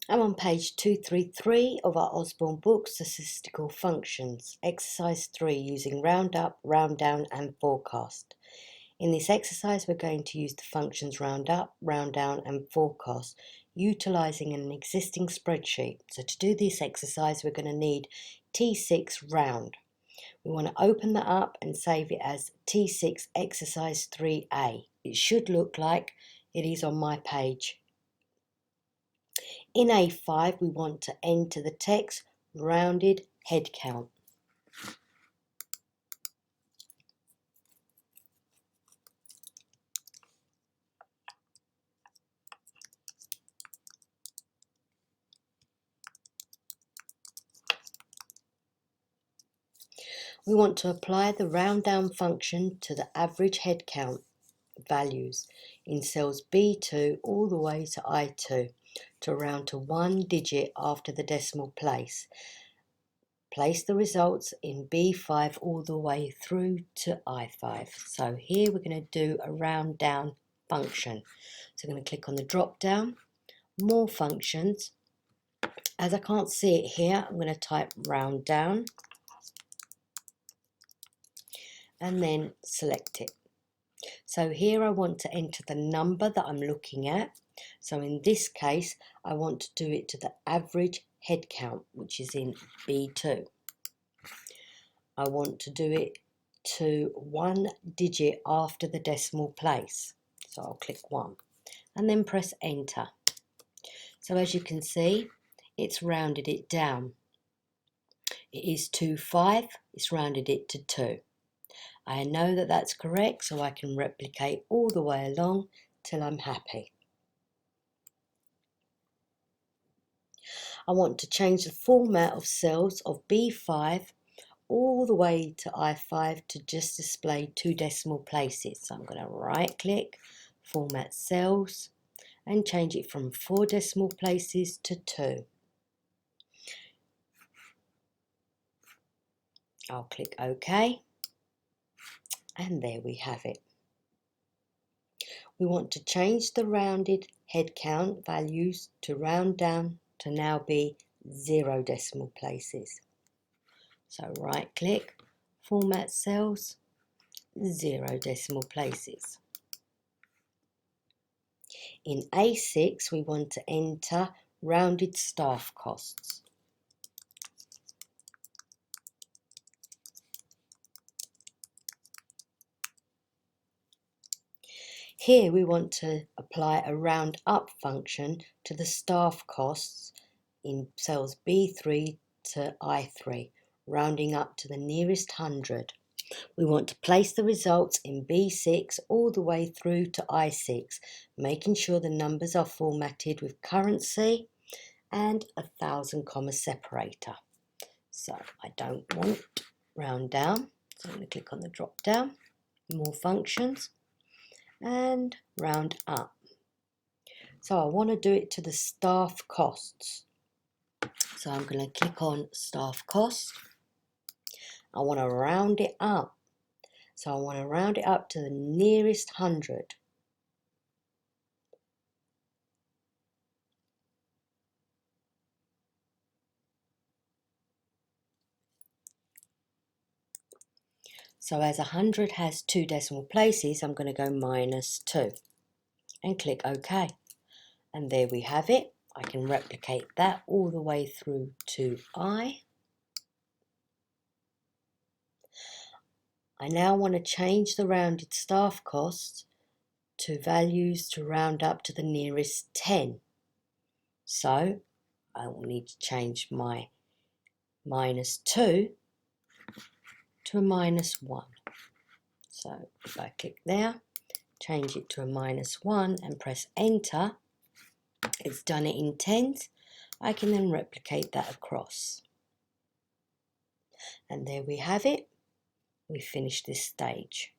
I'm on page 233 of our Osborne book, Statistical Functions, exercise 3, using round up, round down and forecast. In this exercise, we're going to use the functions round up, round down and forecast, utilising an existing spreadsheet. So to do this exercise, we're going to need T6 round. We want to open that up and save it as T6 exercise 3A. It should look like it is on my page. In A5, we want to enter the text rounded head count. We want to apply the round down function to the average head count values in cells B2 all the way to I2 to round to one digit after the decimal place. Place the results in B5 all the way through to I5. So here we're going to do a round down function. So I'm going to click on the drop down, more functions. As I can't see it here, I'm going to type round down and then select it. So here I want to enter the number that I'm looking at. So in this case, I want to do it to the average head count, which is in B2. I want to do it to one digit after the decimal place. So I'll click 1 and then press enter. So as you can see, it's rounded it down. It is 2.5, it's rounded it to 2. I know that that's correct, so I can replicate all the way along till I'm happy. I want to change the format of cells of B5 all the way to I5 to just display 2 decimal places. So I'm going to right click, format cells, and change it from 4 decimal places to 2. I'll click OK, and there we have it. We want to change the rounded head count values to round down to now be 0 decimal places. So right click, format cells, 0 decimal places. In A6, we want to enter rounded staff costs. Here we want to apply a round up function to the staff costs in cells B3 to I3, rounding up to the nearest 100. We want to place the results in B6 all the way through to I6, making sure the numbers are formatted with currency and a 1,000 comma separator. So I don't want round down, so I'm going to click on the drop down, more functions, and round up. So I want to do it to the staff costs. So I'm going to click on staff costs. I want to round it up. So I want to round it up to the nearest 100. So as 100 has 2 decimal places, I'm going to go -2 and click OK. And there we have it. I can replicate that all the way through to I. I now want to change the rounded staff costs to values to round up to the nearest 10. So I will need to change my -2 to a -1. So if I click there, change it to a -1 and press enter, it's done it in tens. I can then replicate that across. And there we have it. We finished this stage.